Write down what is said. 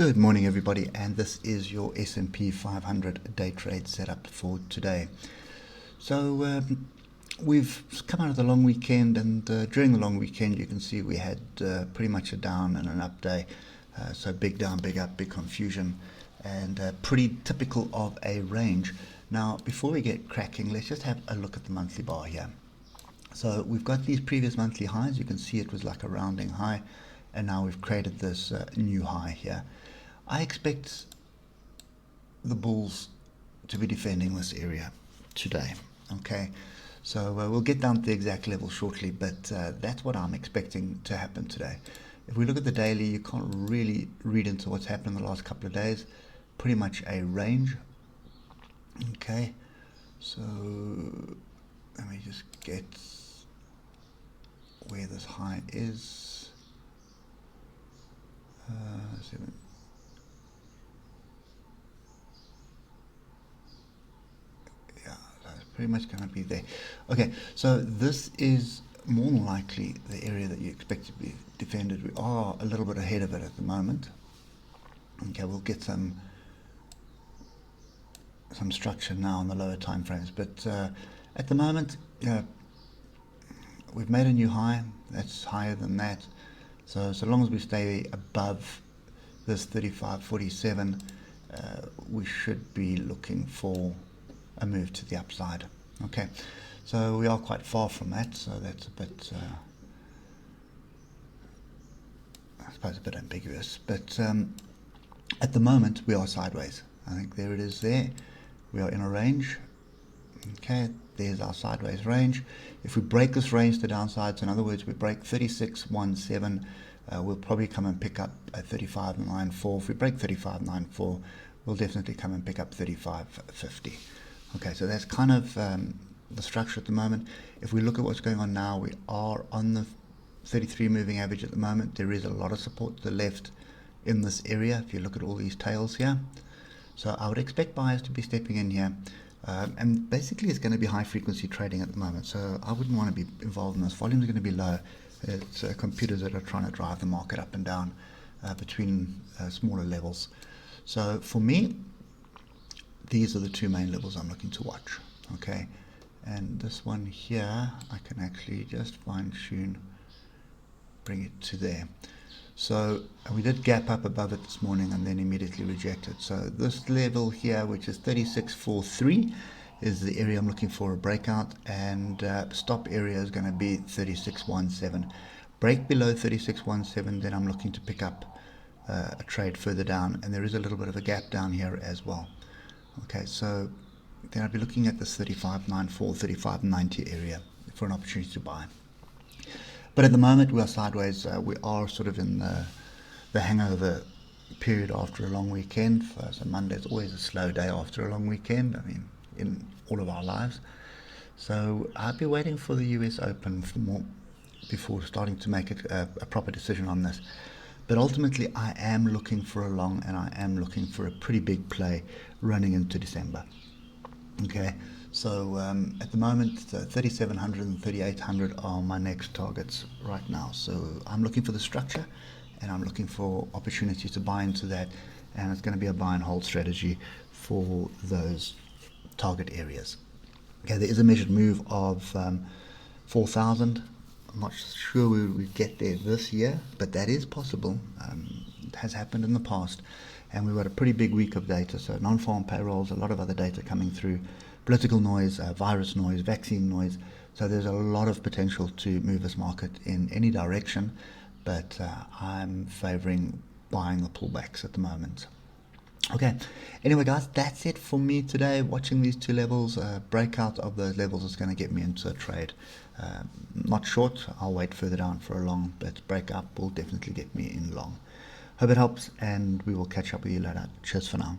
Good morning, everybody, and this is your S&P 500 day trade setup for today. So we've come out of the long weekend, and during the long weekend you can see we had pretty much a down and an up day. So big down, big up, big confusion, and pretty typical of a range. Now, before we get cracking, let's just have a look at the monthly bar here. So we've got these previous monthly highs. You can see it was like a rounding high, and now we've created this new high here. I expect the bulls to be defending this area today. Okay, so we'll get down to the exact level shortly, but that's what I'm expecting to happen today. If we look at the daily, you can't really read into what's happened in the last couple of days. Pretty much a range. Okay, so let me just get where this high is. 7. Pretty much going to be there. Okay, so this is more than likely the area that you expect to be defended. We are a little bit ahead of it at the moment. Okay, we'll get some structure now on the lower time frames, but at the moment, we've made a new high. That's higher than that. So long as we stay above this 35.47, we should be looking for a move to the upside. Okay, so we are quite far from that, so that's a bit I suppose a bit ambiguous, but at the moment we are sideways. I think there it is there. We are in a range. Okay, there's our sideways range. If we break this range to downsides, in other words, we break 36.17, we'll probably come and pick up a 35.94. If we break 35.94, we'll definitely come and pick up 35.50. Okay, so that's kind of the structure at the moment. If we look at what's going on now, we are on the 33 moving average at the moment. There is a lot of support to the left in this area if you look at all these tails here. So I would expect buyers to be stepping in here. And basically it's going to be high frequency trading at the moment. So I wouldn't want to be involved in this. Volumes are going to be low. It's computers that are trying to drive the market up and down between smaller levels. So for me, these are the two main levels I'm looking to watch. Okay, and this one here I can actually just fine tune, bring it to there. So we did gap up above it this morning and then immediately rejected. So this level here, which is 36.43, is the area I'm looking for a breakout, and stop area is going to be 36.17. Break below 36.17, then I'm looking to pick up a trade further down, and there is a little bit of a gap down here as well. Okay, so then I'll be looking at this 35.94, 35.90 area for an opportunity to buy. But at the moment we are sideways. We are sort of in the hangover period after a long weekend. So Monday is always a slow day after a long weekend, I mean, in all of our lives. So I'll be waiting for the US Open for more before starting to make a proper decision on this. But ultimately I am looking for a long, and I am looking for a pretty big play running into December. Okay, so at the moment 3,700 and 3,800 are my next targets right now. So I'm looking for the structure, and I'm looking for opportunities to buy into that, and it's going to be a buy and hold strategy for those target areas. Okay, there is a measured move of 4,000. I'm not sure we would get there this year, but that is possible. It has happened in the past, and we've got a pretty big week of data. So non-farm payrolls, a lot of other data coming through, political noise, virus noise, vaccine noise. So there's a lot of potential to move this market in any direction, but I'm favoring buying the pullbacks at the moment. Okay, anyway guys, that's it for me today. Watching these two levels, breakout of those levels is going to get me into a trade. Not short, I'll wait further down for a long, but break up will definitely get me in long. Hope it helps, and we will catch up with you later. Cheers for now.